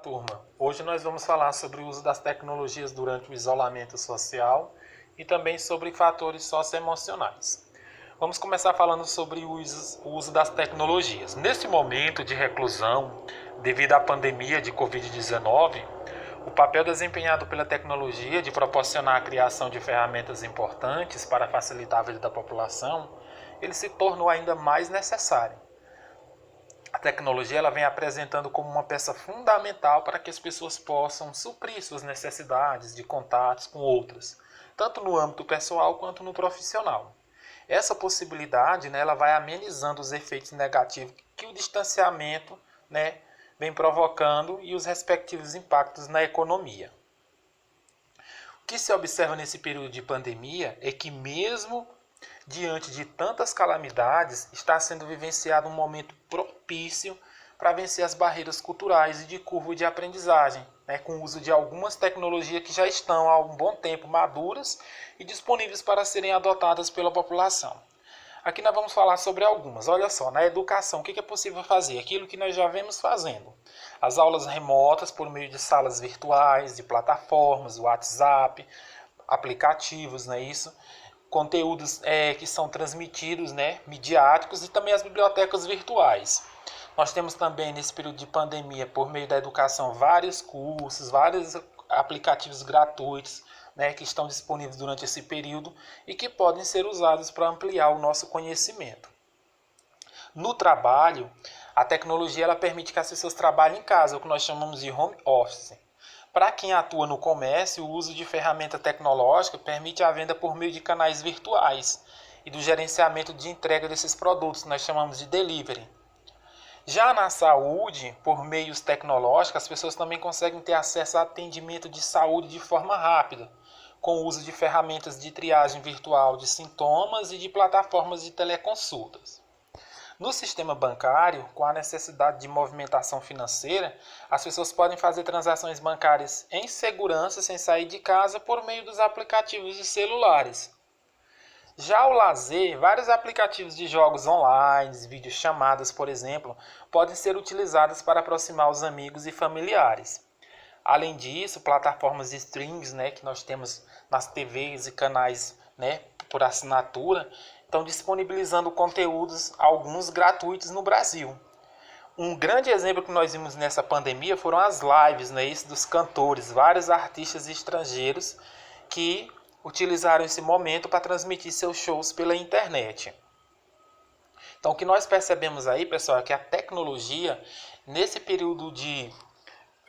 Turma, hoje nós vamos falar sobre o uso das tecnologias durante o isolamento social e também sobre fatores socioemocionais. Vamos começar falando sobre o uso das tecnologias. Nesse momento de reclusão, devido à pandemia de Covid-19, o papel desempenhado pela tecnologia de proporcionar a criação de ferramentas importantes para facilitar a vida da população, ele se tornou ainda mais necessário. A tecnologia ela vem apresentando como uma peça fundamental para que as pessoas possam suprir suas necessidades de contatos com outras, tanto no âmbito pessoal quanto no profissional. Essa possibilidade, ela vai amenizando os efeitos negativos que o distanciamento, vem provocando e os respectivos impactos na economia. O que se observa nesse período de pandemia é que mesmo diante de tantas calamidades, está sendo vivenciado um momento propício para vencer as barreiras culturais e de curva de aprendizagem, com o uso de algumas tecnologias que já estão há um bom tempo maduras e disponíveis para serem adotadas pela população. Aqui nós vamos falar sobre algumas. Olha só, na educação, o que é possível fazer? Aquilo que nós já vemos fazendo. As aulas remotas por meio de salas virtuais, de plataformas, WhatsApp, aplicativos, não é isso? Conteúdos que são transmitidos, midiáticos, e também as bibliotecas virtuais. Nós temos também, nesse período de pandemia, por meio da educação, vários cursos, vários aplicativos gratuitos, que estão disponíveis durante esse período e que podem ser usados para ampliar o nosso conhecimento. No trabalho, a tecnologia ela permite que as pessoas trabalhem em casa, o que nós chamamos de home office. Para quem atua no comércio, o uso de ferramenta tecnológica permite a venda por meio de canais virtuais e do gerenciamento de entrega desses produtos, que nós chamamos de delivery. Já na saúde, por meios tecnológicos, as pessoas também conseguem ter acesso a atendimento de saúde de forma rápida, com o uso de ferramentas de triagem virtual de sintomas e de plataformas de teleconsultas. No sistema bancário, com a necessidade de movimentação financeira, as pessoas podem fazer transações bancárias em segurança, sem sair de casa, por meio dos aplicativos de celulares. Já o lazer, vários aplicativos de jogos online, videochamadas, por exemplo, podem ser utilizados para aproximar os amigos e familiares. Além disso, plataformas de streams, que nós temos nas TVs e canais, por assinatura, estão disponibilizando conteúdos, alguns gratuitos no Brasil. Um grande exemplo que nós vimos nessa pandemia foram as lives, dos cantores, vários artistas estrangeiros que utilizaram esse momento para transmitir seus shows pela internet. Então, o que nós percebemos aí, pessoal, é que a tecnologia, nesse período de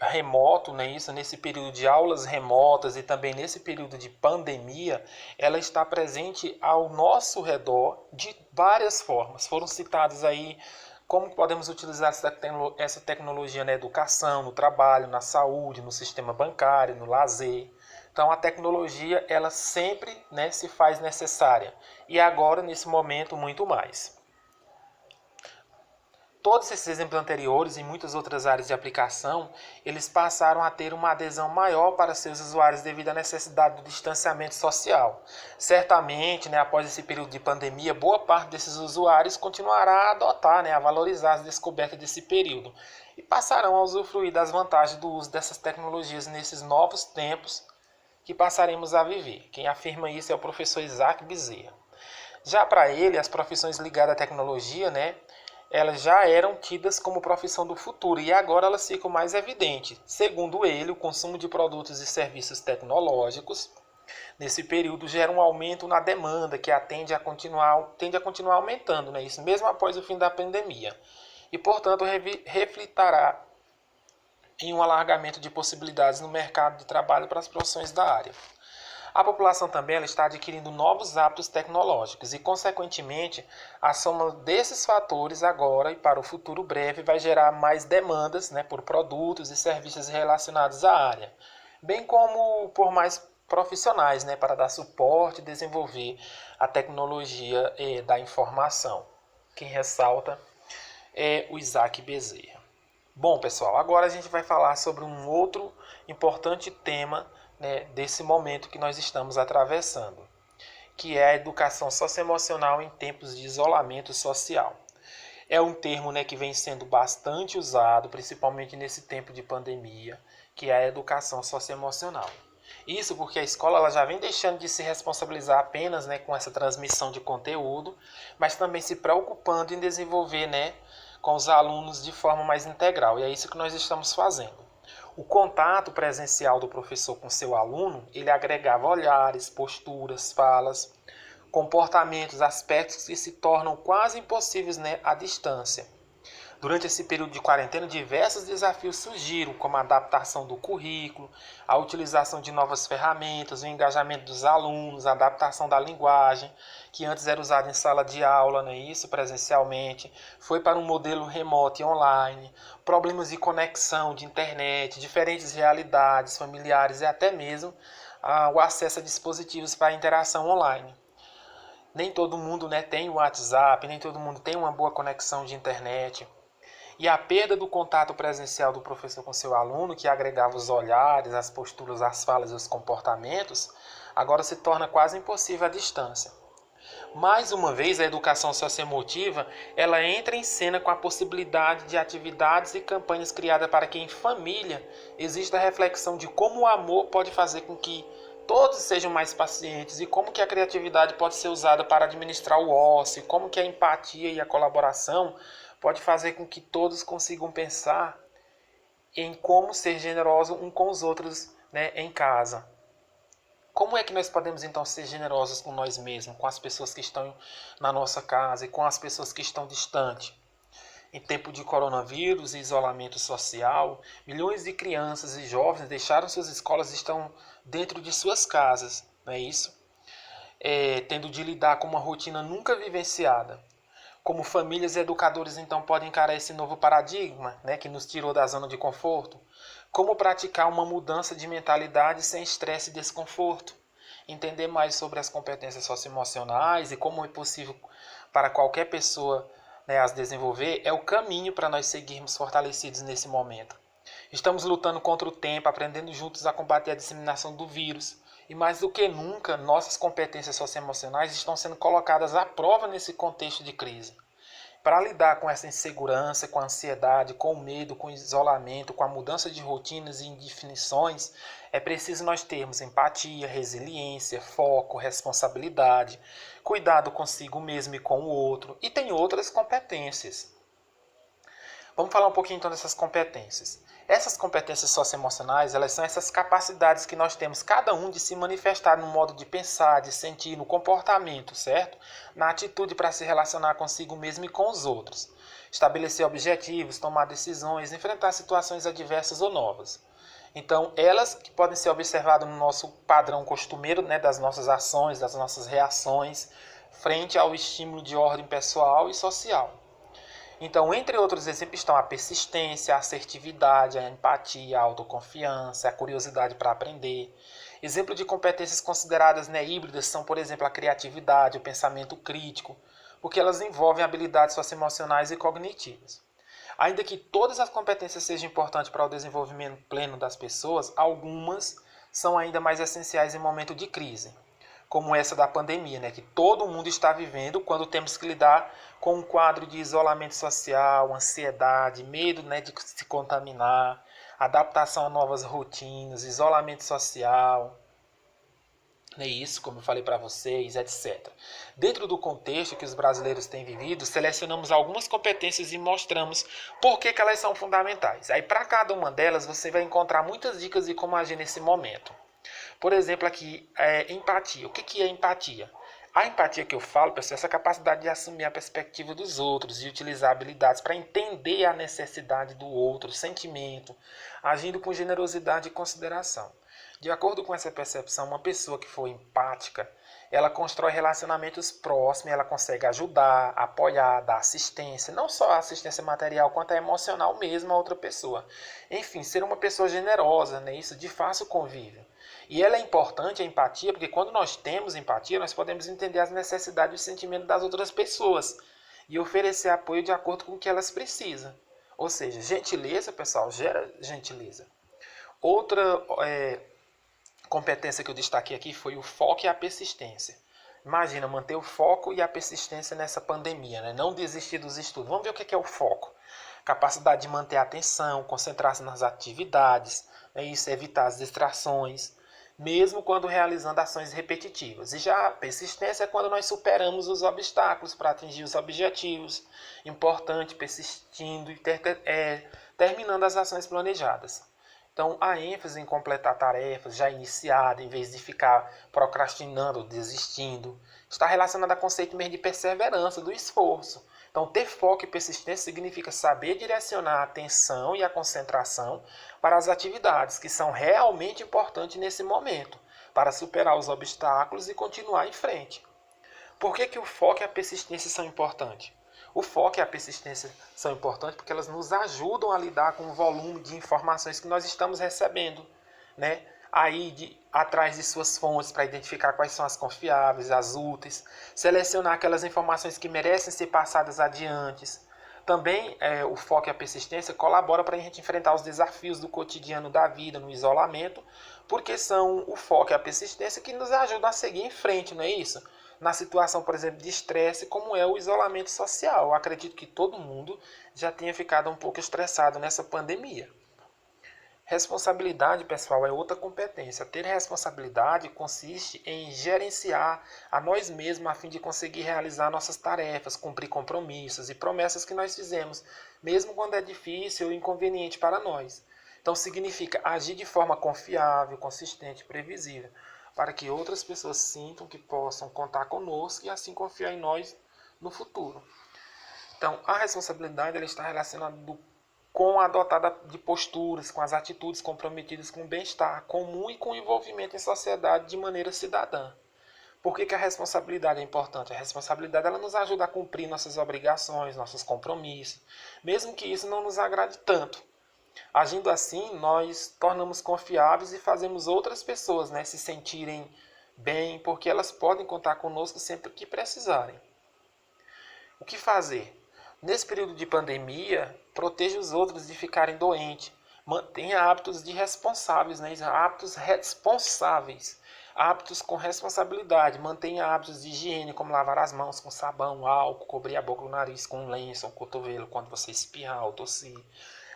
remoto, nesse período de aulas remotas e também nesse período de pandemia, ela está presente ao nosso redor de várias formas. Foram citadas aí como podemos utilizar essa tecnologia na educação, no trabalho, na saúde, no sistema bancário, no lazer. Então a tecnologia ela sempre se faz necessária e agora nesse momento muito mais. Todos esses exemplos anteriores e muitas outras áreas de aplicação, eles passaram a ter uma adesão maior para seus usuários devido à necessidade do distanciamento social. Certamente, após esse período de pandemia, boa parte desses usuários continuará a adotar, a valorizar as descobertas desse período e passarão a usufruir das vantagens do uso dessas tecnologias nesses novos tempos que passaremos a viver. Quem afirma isso é o professor Isaac Bezerra. Já para ele, as profissões ligadas à tecnologia, elas já eram tidas como profissão do futuro e agora elas ficam mais evidentes. Segundo ele, o consumo de produtos e serviços tecnológicos nesse período gera um aumento na demanda que tende a continuar aumentando, isso mesmo após o fim da pandemia. E, portanto, refletirá em um alargamento de possibilidades no mercado de trabalho para as profissões da área. A população também ela está adquirindo novos hábitos tecnológicos e, consequentemente, a soma desses fatores agora e para o futuro breve vai gerar mais demandas por produtos e serviços relacionados à área, bem como por mais profissionais para dar suporte e desenvolver a tecnologia da informação. Quem ressalta é o Isaac Bezerra. Bom, pessoal, agora a gente vai falar sobre um outro importante tema desse momento que nós estamos atravessando, que é a educação socioemocional em tempos de isolamento social. É um termo, né, que vem sendo bastante usado, principalmente nesse tempo de pandemia, que é a educação socioemocional. Isso porque a escola ela já vem deixando de se responsabilizar apenas, né, com essa transmissão de conteúdo, mas também se preocupando em desenvolver, né, com os alunos de forma mais integral. E é isso que nós estamos fazendo. O contato presencial do professor com seu aluno, ele agregava olhares, posturas, falas, comportamentos, aspectos que se tornam quase impossíveis, né, à distância. Durante esse período de quarentena, diversos desafios surgiram, como a adaptação do currículo, a utilização de novas ferramentas, o engajamento dos alunos, a adaptação da linguagem, que antes era usada em sala de aula, né, isso presencialmente, foi para um modelo remoto e online, problemas de conexão, de internet, diferentes realidades familiares e até mesmo o acesso a dispositivos para interação online. Nem todo mundo, né, tem o WhatsApp, nem todo mundo tem uma boa conexão de internet. E a perda do contato presencial do professor com seu aluno, que agregava os olhares, as posturas, as falas e os comportamentos, agora se torna quase impossível à distância. Mais uma vez, a educação socioemotiva, ela entra em cena com a possibilidade de atividades e campanhas criadas para que em família exista a reflexão de como o amor pode fazer com que todos sejam mais pacientes e como que a criatividade pode ser usada para administrar o ócio, como que a empatia e a colaboração pode fazer com que todos consigam pensar em como ser generoso um com os outros, né, em casa. Como é que nós podemos então ser generosos com nós mesmos, com as pessoas que estão na nossa casa e com as pessoas que estão distantes? Em tempo de coronavírus e isolamento social, milhões de crianças e jovens deixaram suas escolas e estão dentro de suas casas, não é isso? Tendo de lidar com uma rotina nunca vivenciada. Como famílias e educadores então podem encarar esse novo paradigma, né, que nos tirou da zona de conforto? Como praticar uma mudança de mentalidade sem estresse e desconforto? Entender mais sobre as competências socioemocionais e como é possível para qualquer pessoa, né, as desenvolver é o caminho para nós seguirmos fortalecidos nesse momento. Estamos lutando contra o tempo, aprendendo juntos a combater a disseminação do vírus. E mais do que nunca, nossas competências socioemocionais estão sendo colocadas à prova nesse contexto de crise. Para lidar com essa insegurança, com a ansiedade, com o medo, com o isolamento, com a mudança de rotinas e indefinições, é preciso nós termos empatia, resiliência, foco, responsabilidade, cuidado consigo mesmo e com o outro, e tem outras competências. Vamos falar um pouquinho então dessas competências. Essas competências socioemocionais, elas são essas capacidades que nós temos, cada um, de se manifestar no modo de pensar, de sentir, no comportamento, certo? Na atitude para se relacionar consigo mesmo e com os outros. Estabelecer objetivos, tomar decisões, enfrentar situações adversas ou novas. Então, elas que podem ser observadas no nosso padrão costumeiro, né, das nossas ações, das nossas reações, frente ao estímulo de ordem pessoal e social. Então, entre outros exemplos estão a persistência, a assertividade, a empatia, a autoconfiança, a curiosidade para aprender. Exemplo de competências consideradas, né, híbridas são, por exemplo, a criatividade, o pensamento crítico, porque elas envolvem habilidades socioemocionais e cognitivas. Ainda que todas as competências sejam importantes para o desenvolvimento pleno das pessoas, algumas são ainda mais essenciais em momento de crise, como essa da pandemia, né, que todo mundo está vivendo quando temos que lidar com um quadro de isolamento social, ansiedade, medo, né, de se contaminar, adaptação a novas rotinas, isolamento social, né, isso, como eu falei para vocês, etc. Dentro do contexto que os brasileiros têm vivido, selecionamos algumas competências e mostramos por que elas são fundamentais. Aí, para cada uma delas, você vai encontrar muitas dicas de como agir nesse momento. Por exemplo, aqui, empatia. O que é empatia? A empatia que eu falo, pessoal, é essa capacidade de assumir a perspectiva dos outros e utilizar habilidades para entender a necessidade do outro, o sentimento, agindo com generosidade e consideração. De acordo com essa percepção, uma pessoa que for empática, ela constrói relacionamentos próximos, ela consegue ajudar, apoiar, dar assistência, não só a assistência material, quanto a emocional mesmo a outra pessoa. Enfim, ser uma pessoa generosa, né? Isso de fácil convívio. E ela é importante, a empatia, porque quando nós temos empatia, nós podemos entender as necessidades e os sentimentos das outras pessoas e oferecer apoio de acordo com o que elas precisam. Ou seja, gentileza, pessoal, gera gentileza. Outra competência que eu destaquei aqui foi o foco e a persistência. Imagina, manter o foco e a persistência nessa pandemia, né? Não desistir dos estudos. Vamos ver o que é o foco. Capacidade de manter a atenção, concentrar-se nas atividades, né? Isso, evitar as distrações, mesmo quando realizando ações repetitivas. E já a persistência é quando nós superamos os obstáculos para atingir os objetivos. Importante, persistindo e terminando as ações planejadas. Então, a ênfase em completar tarefas já iniciadas, em vez de ficar procrastinando, desistindo, está relacionada ao conceito mesmo de perseverança, do esforço. Então, ter foco e persistência significa saber direcionar a atenção e a concentração para as atividades que são realmente importantes nesse momento, para superar os obstáculos e continuar em frente. Por que o foco e a persistência são importantes? O foco e a persistência são importantes porque elas nos ajudam a lidar com o volume de informações que nós estamos recebendo, né? Atrás de suas fontes para identificar quais são as confiáveis, as úteis, selecionar aquelas informações que merecem ser passadas adiante. Também o foco e a persistência colaboram para a gente enfrentar os desafios do cotidiano da vida, no isolamento, porque são o foco e a persistência que nos ajudam a seguir em frente, não é isso? Na situação, por exemplo, de estresse, como é o isolamento social. Eu acredito que todo mundo já tenha ficado um pouco estressado nessa pandemia. Responsabilidade, pessoal, é outra competência. Ter responsabilidade consiste em gerenciar a nós mesmos a fim de conseguir realizar nossas tarefas, cumprir compromissos e promessas que nós fizemos, mesmo quando é difícil ou inconveniente para nós. Então, significa agir de forma confiável, consistente e previsível, para que outras pessoas sintam que possam contar conosco e assim confiar em nós no futuro. Então, a responsabilidade ela está relacionada com a adotada de posturas, com as atitudes comprometidas com o bem-estar comum e com o envolvimento em sociedade de maneira cidadã. Por que a responsabilidade é importante? A responsabilidade ela nos ajuda a cumprir nossas obrigações, nossos compromissos, mesmo que isso não nos agrade tanto. Agindo assim, nós tornamos confiáveis e fazemos outras pessoas, né, se sentirem bem, porque elas podem contar conosco sempre que precisarem. O que fazer? Nesse período de pandemia, proteja os outros de ficarem doentes. Mantenha hábitos de responsáveis, né? Hábitos responsáveis. Hábitos com responsabilidade. Mantenha hábitos de higiene, como lavar as mãos com sabão, álcool, cobrir a boca e o nariz com um lenço, um cotovelo, quando você espirrar ou tossir.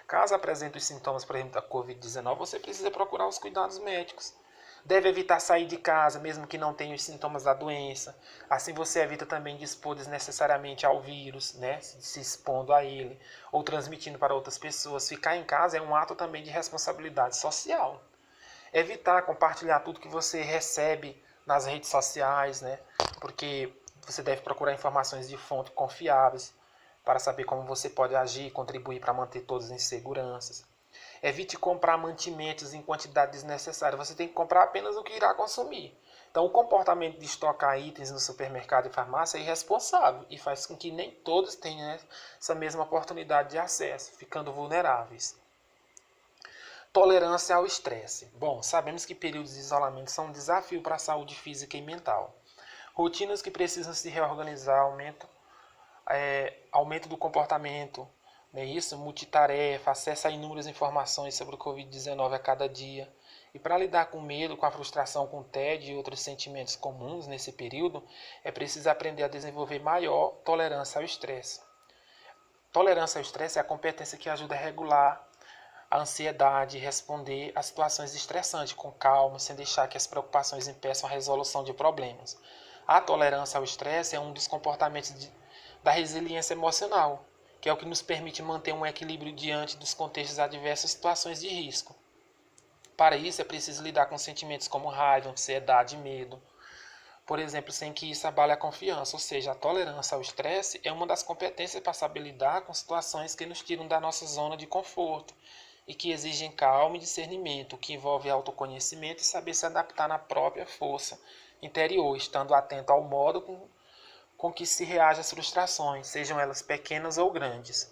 Caso apresente os sintomas, por exemplo, da Covid-19, você precisa procurar os cuidados médicos. Deve evitar sair de casa, mesmo que não tenha os sintomas da doença. Assim você evita também de expor desnecessariamente ao vírus, né? Se expondo a ele, ou transmitindo para outras pessoas. Ficar em casa é um ato também de responsabilidade social. Evitar compartilhar tudo que você recebe nas redes sociais, né? Porque você deve procurar informações de fontes confiáveis para saber como você pode agir e contribuir para manter todos em segurança. Evite comprar mantimentos em quantidade desnecessária. Você tem que comprar apenas o que irá consumir. Então, o comportamento de estocar itens no supermercado e farmácia é irresponsável e faz com que nem todos tenham essa mesma oportunidade de acesso, ficando vulneráveis. Tolerância ao estresse. Bom, sabemos que períodos de isolamento são um desafio para a saúde física e mental. Rotinas que precisam se reorganizar, aumento do comportamento, né? Isso, multitarefa, acesso a inúmeras informações sobre o Covid-19 a cada dia. E para lidar com o medo, com a frustração, com o tédio e outros sentimentos comuns nesse período, é preciso aprender a desenvolver maior tolerância ao estresse. Tolerância ao estresse é a competência que ajuda a regular a ansiedade e responder a situações estressantes com calma, sem deixar que as preocupações impeçam a resolução de problemas. A tolerância ao estresse é um dos comportamentos da resiliência emocional, que é o que nos permite manter um equilíbrio diante dos contextos adversos e situações de risco. Para isso, é preciso lidar com sentimentos como raiva, ansiedade e medo, por exemplo, sem que isso abale a confiança, ou seja, a tolerância ao estresse é uma das competências para saber lidar com situações que nos tiram da nossa zona de conforto e que exigem calma e discernimento, que envolve autoconhecimento e saber se adaptar na própria força interior, estando atento ao modo com que se reage às frustrações, sejam elas pequenas ou grandes.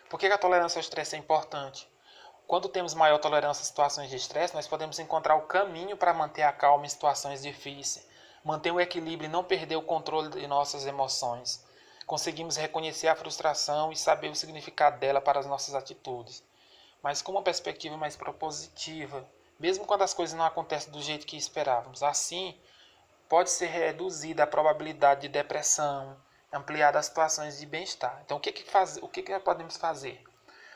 Por que a tolerância ao estresse é importante? Quando temos maior tolerância a situações de estresse, nós podemos encontrar o caminho para manter a calma em situações difíceis, manter o equilíbrio e não perder o controle de nossas emoções. Conseguimos reconhecer a frustração e saber o significado dela para as nossas atitudes, mas com uma perspectiva mais propositiva, mesmo quando as coisas não acontecem do jeito que esperávamos. Assim, pode ser reduzida a probabilidade de depressão, ampliada as situações de bem-estar. Então, o que nós podemos fazer?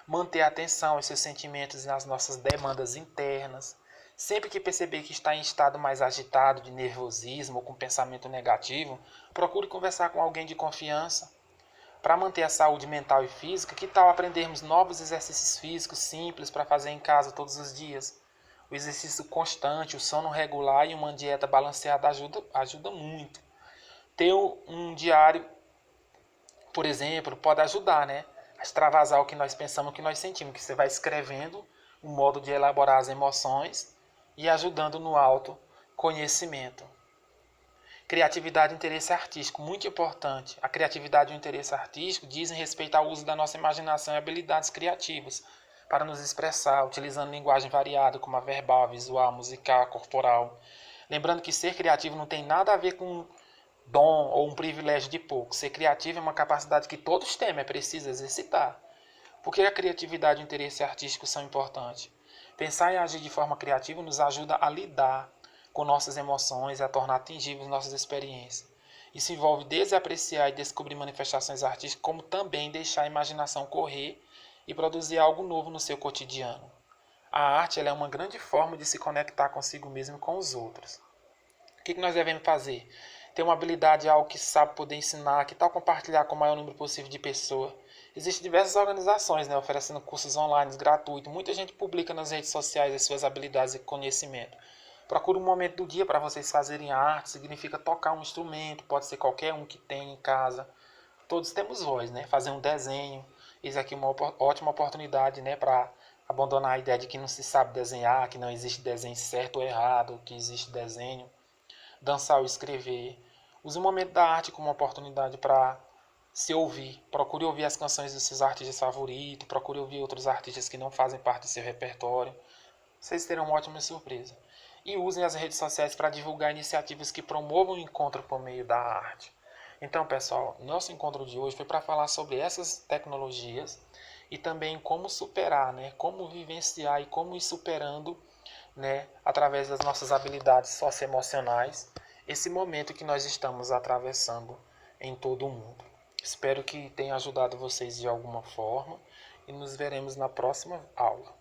Manter a atenção aos seus sentimentos e nas nossas demandas internas. Sempre que perceber que está em estado mais agitado, de nervosismo ou com pensamento negativo, procure conversar com alguém de confiança. Para manter a saúde mental e física, que tal aprendermos novos exercícios físicos simples para fazer em casa todos os dias? O exercício constante, o sono regular e uma dieta balanceada ajuda muito. Ter um diário, por exemplo, pode ajudar, né? A extravasar o que nós pensamos, o que nós sentimos. Que você vai escrevendo um modo de elaborar as emoções e ajudando no autoconhecimento. Criatividade e interesse artístico, muito importante. A criatividade e o interesse artístico dizem respeito ao uso da nossa imaginação e habilidades criativas para nos expressar, utilizando linguagem variada, como a verbal, visual, musical, corporal. Lembrando que ser criativo não tem nada a ver com dom ou um privilégio de poucos. Ser criativo é uma capacidade que todos têm, é preciso exercitar. Por que a criatividade e o interesse artístico são importantes? Pensar e agir de forma criativa nos ajuda a lidar com nossas emoções e a tornar atingíveis nossas experiências. Isso envolve desde apreciar e descobrir manifestações artísticas, como também deixar a imaginação correr e produzir algo novo no seu cotidiano. A arte ela é uma grande forma de se conectar consigo mesmo e com os outros. O que nós devemos fazer? Ter uma habilidade, algo que sabe poder ensinar, que tal compartilhar com o maior número possível de pessoas. Existem diversas organizações, né, oferecendo cursos online gratuitos. Muita gente publica nas redes sociais as suas habilidades e conhecimento. Procure um momento do dia para vocês fazerem arte. Significa tocar um instrumento, pode ser qualquer um que tenha em casa. Todos temos voz, né? Fazer um desenho. Isso aqui é uma ótima oportunidade, né, para abandonar a ideia de que não se sabe desenhar, que não existe desenho certo ou errado, que existe desenho. Dançar ou escrever. Use o momento da arte como uma oportunidade para se ouvir. Procure ouvir as canções dos seus artistas favoritos. Procure ouvir outros artistas que não fazem parte do seu repertório. Vocês terão uma ótima surpresa. E usem as redes sociais para divulgar iniciativas que promovam o encontro por meio da arte. Então, pessoal, nosso encontro de hoje foi para falar sobre essas tecnologias e também como superar, né? Como vivenciar e como ir superando, né, através das nossas habilidades socioemocionais, esse momento que nós estamos atravessando em todo o mundo. Espero que tenha ajudado vocês de alguma forma e nos veremos na próxima aula.